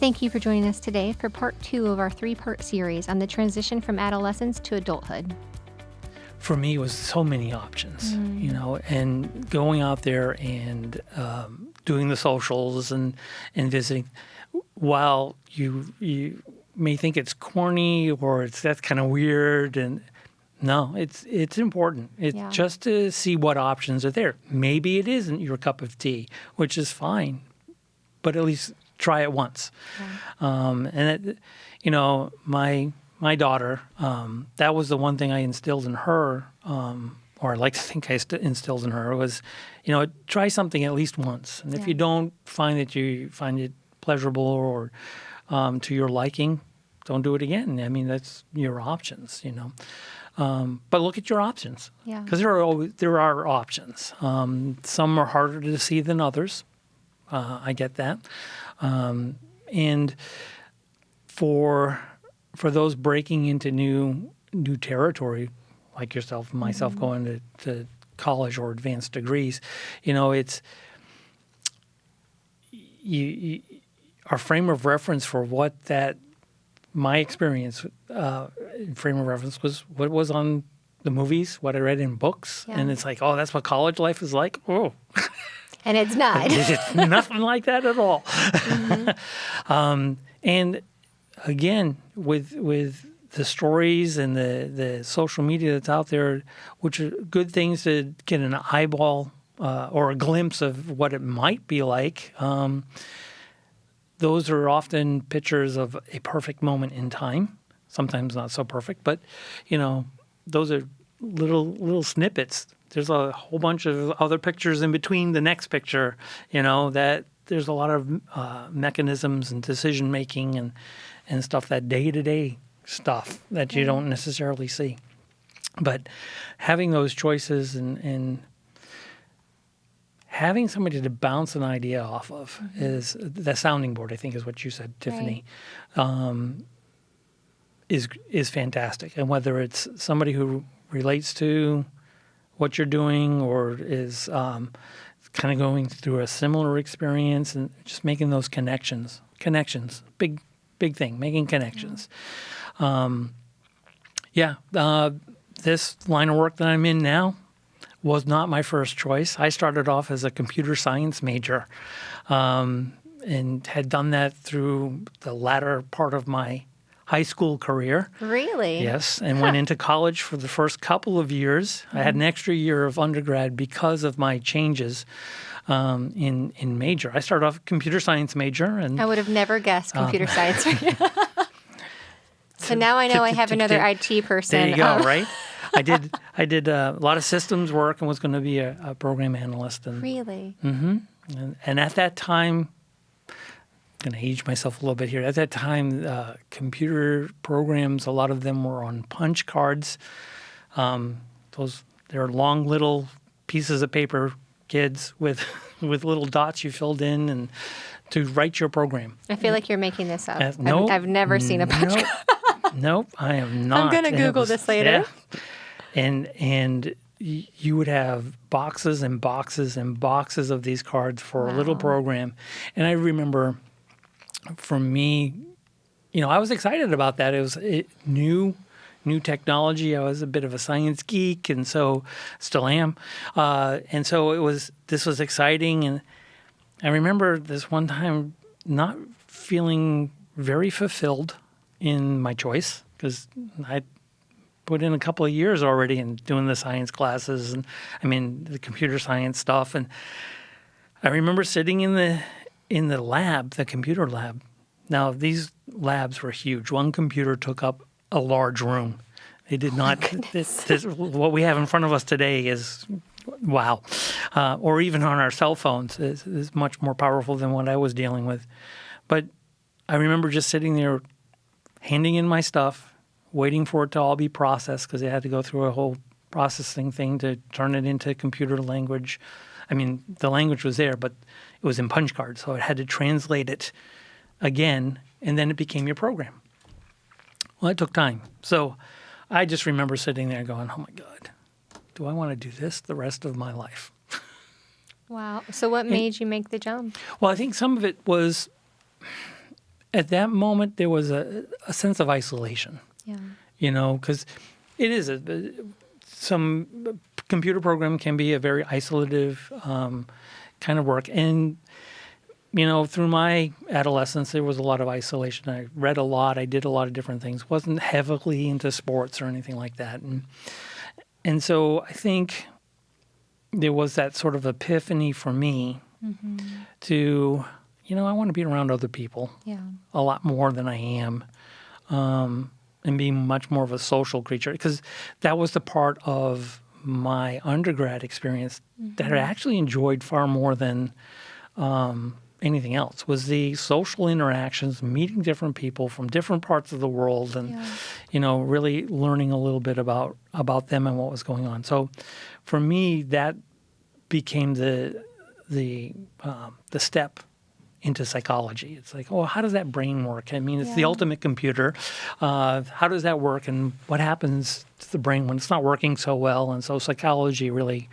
Thank you for joining us today for part 2 of our 3-part series on the transition from adolescence to adulthood. For me, it was so many options, and going out there and doing the socials and visiting. While you may think it's corny or that's kind of weird, and no, it's important. It's just to see what options are there. Maybe it isn't your cup of tea, which is fine, but at least try it once. My daughter, that was the one thing I instilled in her, or I like to think I instilled in her, was, try something at least once. And if you don't find that you find it pleasurable or to your liking, don't do it again. I mean, that's your options, But look at your options, because there are options. Some are harder to see than others. I get that. And for those breaking into new territory, like yourself and myself, going to college or advanced degrees, it's our frame of reference for what my experience frame of reference was what was on the movies, what I read in books, and it's like, oh, that's what college life is like. Oh. And it's not. It's nothing like that at all. And again, with the stories and the social media that's out there, which are good things to get an eyeball or a glimpse of what it might be like, those are often pictures of a perfect moment in time. Sometimes not so perfect, but, those are little snippets. There's a whole bunch of other pictures in between the next picture, that there's a lot of mechanisms and decision-making and stuff, that day-to-day stuff that you don't necessarily see. But having those choices and having somebody to bounce an idea off of is the sounding board, I think is what you said, Tiffany, is fantastic. And whether it's somebody who relates to what you're doing or is kind of going through a similar experience, and just making those connections, big thing, making connections. This line of work that I'm in now was not my first choice. I started off as a computer science major and had done that through the latter part of my high school career. Really? Yes, and went into college for the first couple of years. I had an extra year of undergrad because of my changes in major. I started off a computer science major. And I would have never guessed computer science. So now I know I have another IT person. There you go, right? I did a lot of systems work and was going to be a program analyst. And, really? Mm-hmm. And at that time, I'm going to age myself a little bit here. At that time, computer programs, a lot of them were on punch cards. They're long little pieces of paper, kids, with little dots you filled in and to write your program. I feel like you're making this up. Nope, I've never seen a punch card. Nope, I am not. I'm going to Google this later. Yeah. And you would have boxes and boxes and boxes of these cards for a little program. And I remember, for me, I was excited about that. It was new technology. I was a bit of a science geek, and so still am. And so this was exciting. And I remember this one time not feeling very fulfilled in my choice, because I put in a couple of years already in doing the science classes and the computer science stuff. And I remember sitting in the lab, the computer lab. Now, these labs were huge. One computer took up a large room. They did not. What we have in front of us today is wow, or even on our cell phones is much more powerful than what I was dealing with. But I remember just sitting there, handing in my stuff, waiting for it to all be processed, because they had to go through a whole processing thing to turn it into computer language. The language was there, but it was in punch cards, so it had to translate it again, and then it became your program. Well, it took time. So I just remember sitting there going, oh my God, do I want to do this the rest of my life? Wow. So what made you make the jump? Well, I think some of it was at that moment, there was a sense of isolation. Yeah. Because it is some computer program can be a very isolative kind of work. And, through my adolescence, there was a lot of isolation. I read a lot. I did a lot of different things. Wasn't heavily into sports or anything like that. And so I think there was that sort of epiphany for me to, I want to be around other people a lot more than I am. And be much more of a social creature, because that was the part of my undergrad experience that I actually enjoyed far more than anything else, was the social interactions, meeting different people from different parts of the world, and really learning a little bit about them and what was going on. So for me, that became the step into psychology. It's like, how does that brain work? I mean, it's the ultimate computer. How does that work, and what happens to the brain when it's not working so well? And so psychology really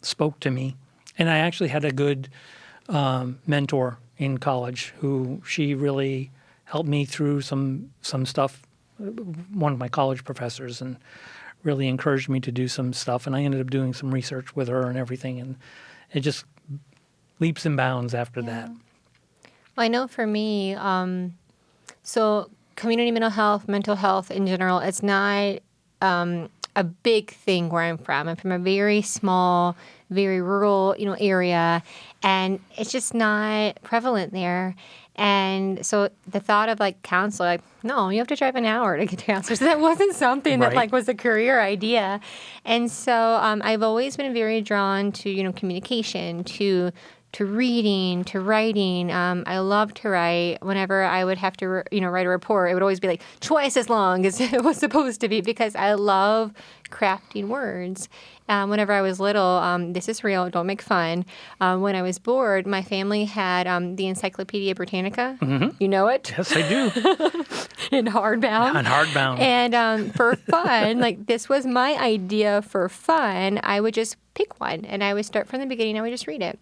spoke to me. And I actually had a good mentor in college she really helped me through some stuff, one of my college professors, and really encouraged me to do some stuff. And I ended up doing some research with her and everything, and it just leaps and bounds after that. Well, I know for me, so community mental health in general, it's not a big thing where I'm from. I'm from a very small, very rural, area, and it's just not prevalent there. And so the thought of counselor, no, you have to drive an hour to get to counselor. So that wasn't something that was a career idea. And so I've always been very drawn to, communication, to reading, to writing. I love to write. Whenever I would have to, write a report, it would always be twice as long as it was supposed to be, because I love crafting words. Whenever I was little, this is real, don't make fun. When I was bored, my family had the Encyclopedia Britannica. Mm-hmm. You know it? Yes, I do. In hardbound. On hardbound. And for fun, this was my idea for fun. I would just pick one, and I would start from the beginning. I would just read it.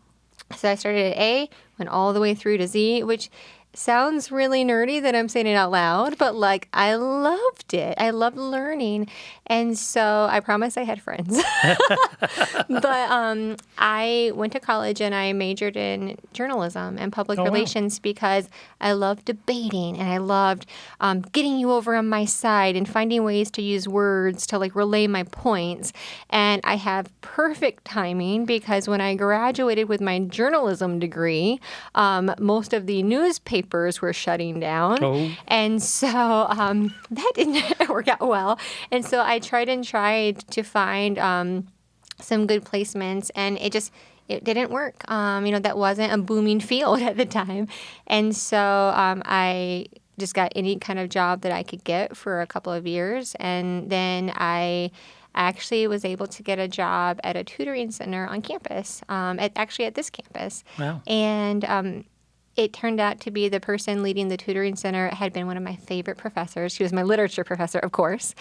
So I started at A, went all the way through to Z, which sounds really nerdy that I'm saying it out loud, but I loved it. I loved learning. And so I promise I had friends. But I went to college and I majored in journalism and public relations because I loved debating and I loved getting you over on my side and finding ways to use words to relay my points. And I have perfect timing because when I graduated with my journalism degree, most of the newspapers were shutting down. And so that didn't work out well. And so I tried to find some good placements, and it didn't work. That wasn't a booming field at the time. And so I just got any kind of job that I could get for a couple of years. And then I actually was able to get a job at a tutoring center on campus, at this campus. Wow. And it turned out to be the person leading the tutoring center had been one of my favorite professors. She was my literature professor, of course.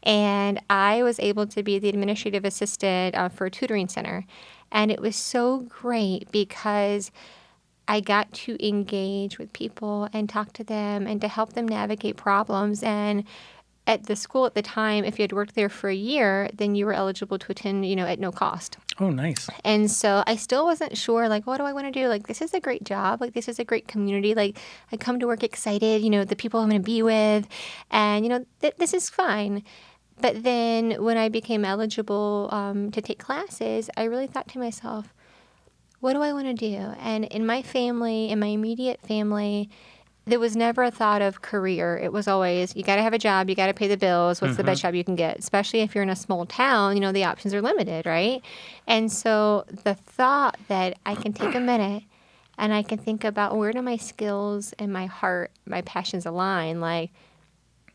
And I was able to be the administrative assistant for a tutoring center. And it was so great because I got to engage with people and talk to them and to help them navigate problems. And at the school at the time, if you had worked there for a year, then you were eligible to attend, at no cost. Oh, nice. And so I still wasn't sure, what do I want to do? This is a great job. This is a great community. I come to work excited, the people I'm going to be with. And, this is fine. But then when I became eligible to take classes, I really thought to myself, what do I want to do? And in my family, in my immediate family, there was never a thought of career. It was always, you got to have a job, you got to pay the bills. What's the best job you can get? Especially if you're in a small town, the options are limited, right? And so the thought that I can take a minute and I can think about where do my skills and my heart, my passions align?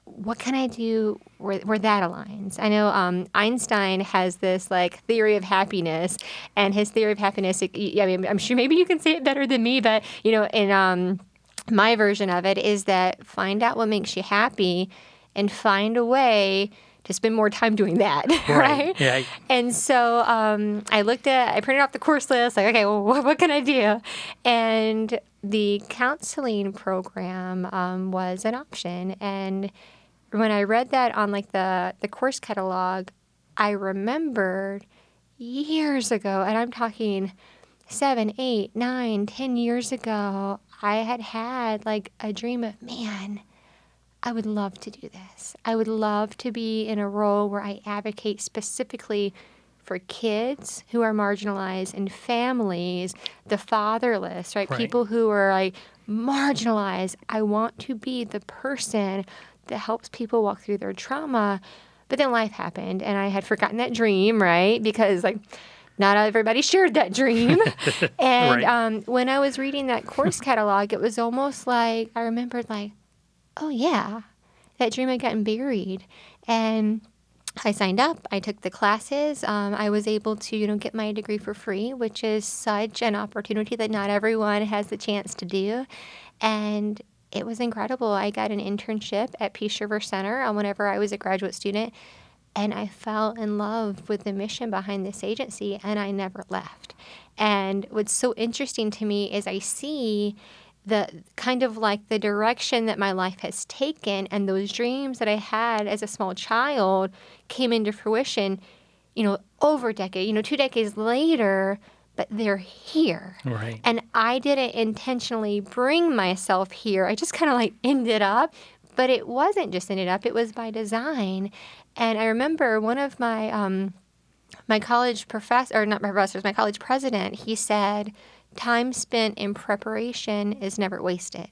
What can I do where that aligns? I know Einstein has this theory of happiness, and his theory of happiness, I'm sure maybe you can say it better than me, but, in my version of it is that find out what makes you happy and find a way to spend more time doing that, Right. right? Yeah. And so I printed off the course list, like, okay, well, what can I do? And the counseling program was an option. And when I read that on like the course catalog, I remembered years ago, and I'm talking 7, 8, 9, 10 years ago, I had like a dream of, man, I would love to do this. I would love to be in a role where I advocate specifically for kids who are marginalized and families, the fatherless, right? Right. People who are like marginalized. I want to be the person that helps people walk through their trauma. But then life happened and I had forgotten that dream, right? Because like not everybody shared that dream. And Right. when I was reading that course catalog, it was almost like I remembered like, oh yeah, that dream had gotten buried. And I signed up. I took the classes. I was able to, get my degree for free, which is such an opportunity that not everyone has the chance to do. And it was incredible. I got an internship at Peace River Center whenever I was a graduate student. And I fell in love with the mission behind this agency, and I never left. And what's so interesting to me is I see the kind of like the direction that my life has taken, and those dreams that I had as a small child came into fruition, over a decade, 2 decades later, but they're here. Right. And I didn't intentionally bring myself here. I just kind of like ended up, but it wasn't just ended up, it was by design. And I remember one of my my college professor, or not my professors, my college president, he said, time spent in preparation is never wasted.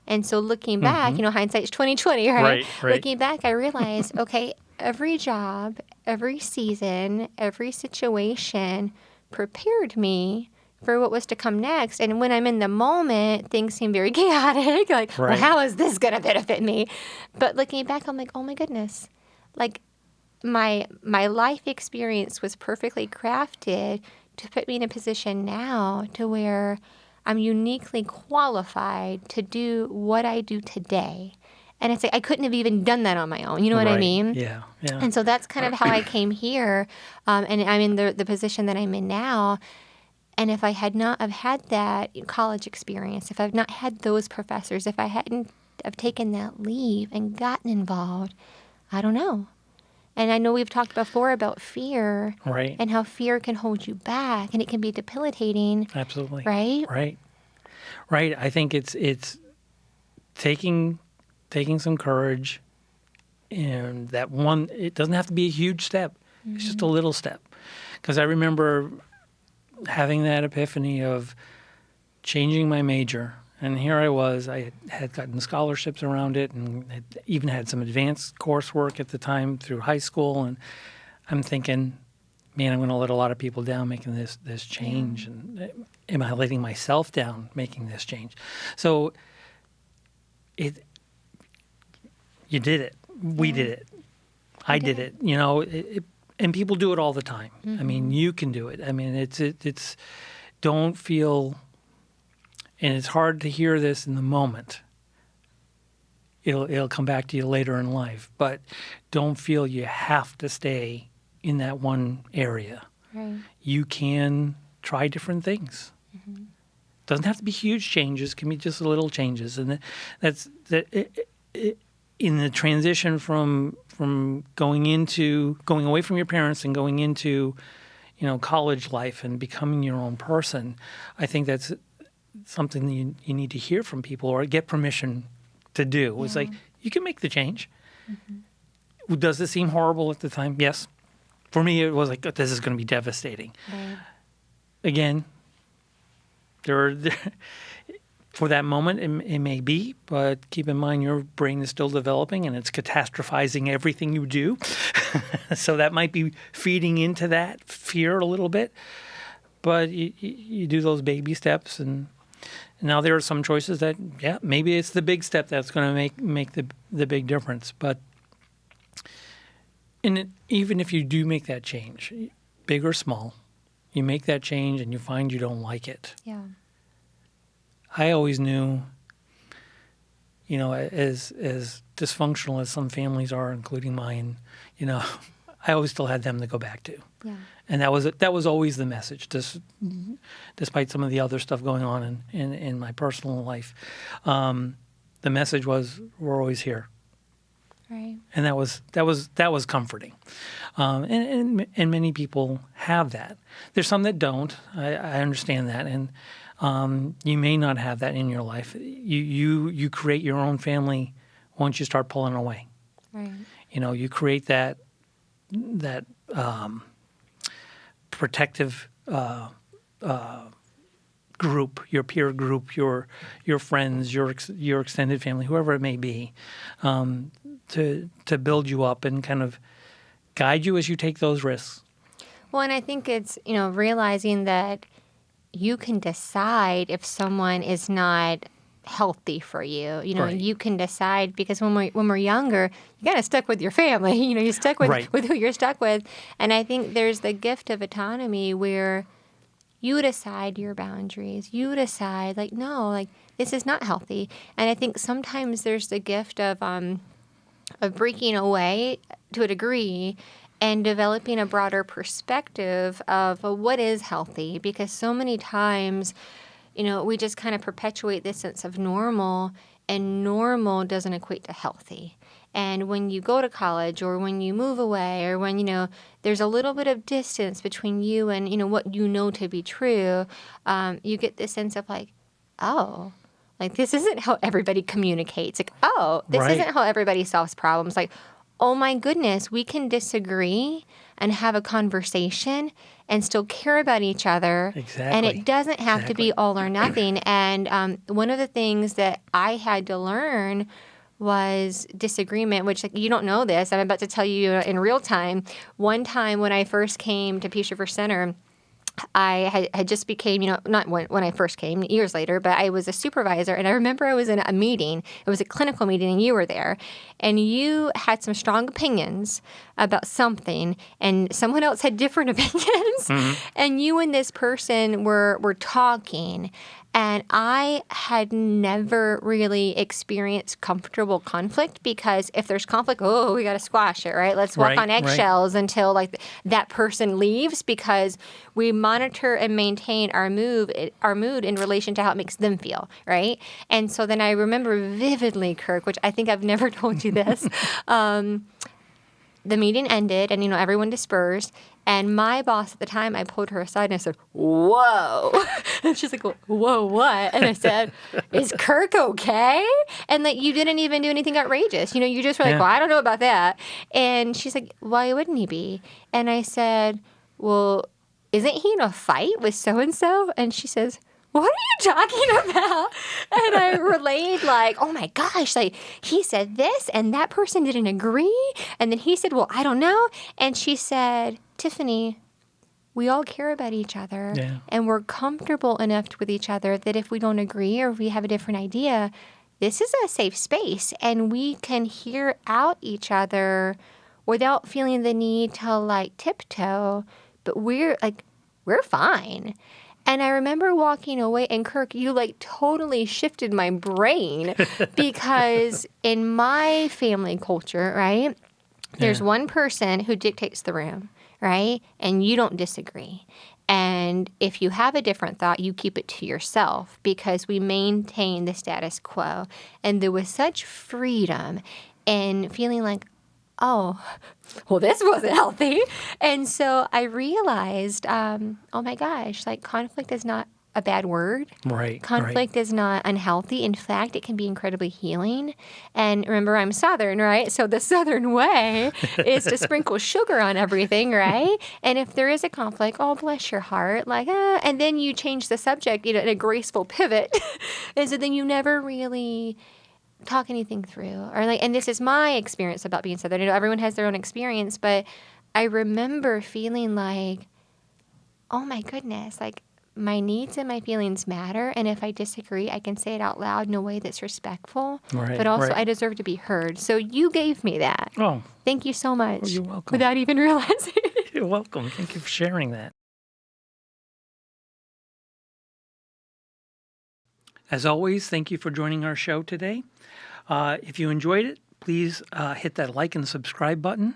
And so looking back, hindsight's 20/20, right? Right. Looking back, I realized, okay, every job, every season, every situation prepared me for what was to come next. And when I'm in the moment, things seem very chaotic. Like, well, Right. how is this going to benefit me? But looking back, I'm like, oh my goodness. Like, my life experience was perfectly crafted to put me in a position now to where I'm uniquely qualified to do what I do today. And it's like I couldn't have even done that on my own. You know what I Right. mean? Yeah. Yeah. And so that's kind of how I came here. And I'm in the position that I'm in now. And if I had not have had that college experience, if I've not had those professors, if I hadn't have taken that leave and gotten involved, I don't know. And I know we've talked before about fear Right. and how fear can hold you back and it can be debilitating, Absolutely. right? Right. I think it's taking some courage, and that one, it doesn't have to be a huge step. It's just a little step. Because I remember having that epiphany of changing my major. And here I was. I had gotten scholarships around it, and had even had some advanced coursework at the time through high school. And I'm thinking, man, I'm going to let a lot of people down making this change. Yeah. And am I letting myself down making this change? So you did it. We did it. I did it. And people do it all the time. I mean, you can do it. I mean, it's don't feel. And it's hard to hear this in the moment. It'll come back to you later in life, but don't feel you have to stay in that one area. Right. You can try different things. Doesn't have to be huge changes. It can be just little changes, and that's in the transition from going away from your parents and going into college life and becoming your own person. I think that's something that you need to hear from people or get permission to do. It's like, you can make the change. Does it seem horrible at the time? Yes. For me, it was like, this is going to be devastating. Right. Again, for that moment, it may be, but keep in mind your brain is still developing and it's catastrophizing everything you do. So that might be feeding into that fear a little bit. But you do those baby steps, and now there are some choices that, maybe it's the big step that's going to make the big difference. But even if you do make that change, big or small, you make that change and you find you don't like it. Yeah. I always knew, as dysfunctional as some families are, including mine, I always still had them to go back to. Yeah. And that was always the message, despite some of the other stuff going on in my personal life. The message was, we're always here. Right. And that was comforting. And many people have that. There's some that don't. I understand that. And you may not have that in your life. You create your own family once you start pulling away. Right. You create that protective group, your peer group, your friends, your extended family, whoever it may be, to build you up and kind of guide you as you take those risks. Well, and I think it's, realizing that you can decide if someone is not healthy for you. Right. You can decide, because when we're younger, you kind of stuck with your family. You're stuck with, Right. with who you're stuck with. And I think there's the gift of autonomy where you decide your boundaries. You decide, no, this is not healthy. And I think sometimes there's the gift of breaking away to a degree and developing a broader perspective of what is healthy. Because so many times, we just kind of perpetuate this sense of normal, and normal doesn't equate to healthy. And when you go to college, or when you move away, or when, there's a little bit of distance between you and, what you know to be true, you get this sense of oh, this isn't how everybody communicates. This Right. isn't how everybody solves problems. Oh my goodness, we can disagree and have a conversation and still care about each other. Exactly. And it doesn't have to be all or nothing. And one of the things that I had to learn was disagreement, which you don't know this. I'm about to tell you in real time. One time when I first came to Peace River Center, I had just became, not when I first came, years later, but I was a supervisor. And I remember I was in a meeting. It was a clinical meeting, and you were there. And you had some strong opinions about something, and someone else had different opinions. Mm-hmm. And you and this person were talking. And I had never really experienced comfortable conflict, because if there's conflict, we got to squash it, right? Let's walk on eggshells until that person leaves, because we monitor and maintain our mood in relation to how it makes them feel, right? And so then I remember vividly, Kirk, which I think I've never told you this. The meeting ended, and everyone dispersed. And my boss at the time, I pulled her aside and I said, "Whoa!" And she's like, "Whoa, what?" And I said, "Is Kirk okay?" And you didn't even do anything outrageous. You just were like, "Well, I don't know about that." And she's like, "Why wouldn't he be?" And I said, "Well, isn't he in a fight with so and so?" And she says, "What are you talking about?" And I relayed "Oh my gosh, he said this and that person didn't agree. And then he said, well, I don't know." And she said, "Tiffani, we all care about each other, and we're comfortable enough with each other that if we don't agree or if we have a different idea, this is a safe space, and we can hear out each other without feeling the need to tiptoe, but we're fine." And I remember walking away, and Kirk, you totally shifted my brain, because in my family culture, right, there's one person who dictates the room, right? And you don't disagree. And if you have a different thought, you keep it to yourself, because we maintain the status quo. And there was such freedom in feeling oh, well, this wasn't healthy. And so I realized, oh my gosh, conflict is not a bad word. Right. Conflict is not unhealthy. In fact, it can be incredibly healing. And remember, I'm Southern, right? So the Southern way is to sprinkle sugar on everything, right? And if there is a conflict, oh, bless your heart, and then you change the subject, in a graceful pivot. And so then you never really talk anything through, or and this is my experience about being Southern. Everyone has their own experience, but I remember feeling oh my goodness, my needs and my feelings matter, and if I disagree, I can say it out loud in a way that's respectful, but also I deserve to be heard. So you gave me that. Oh, thank you so much. Well, you're welcome. Without even realizing it. You're welcome. Thank you for sharing that. As always, thank you for joining our show today. If you enjoyed it, please hit that like and subscribe button.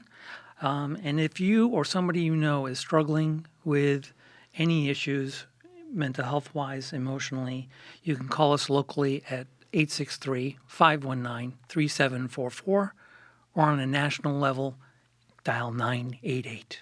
And if you or somebody you know is struggling with any issues, mental health wise, emotionally, you can call us locally at 863-519-3744, or on a national level, dial 988.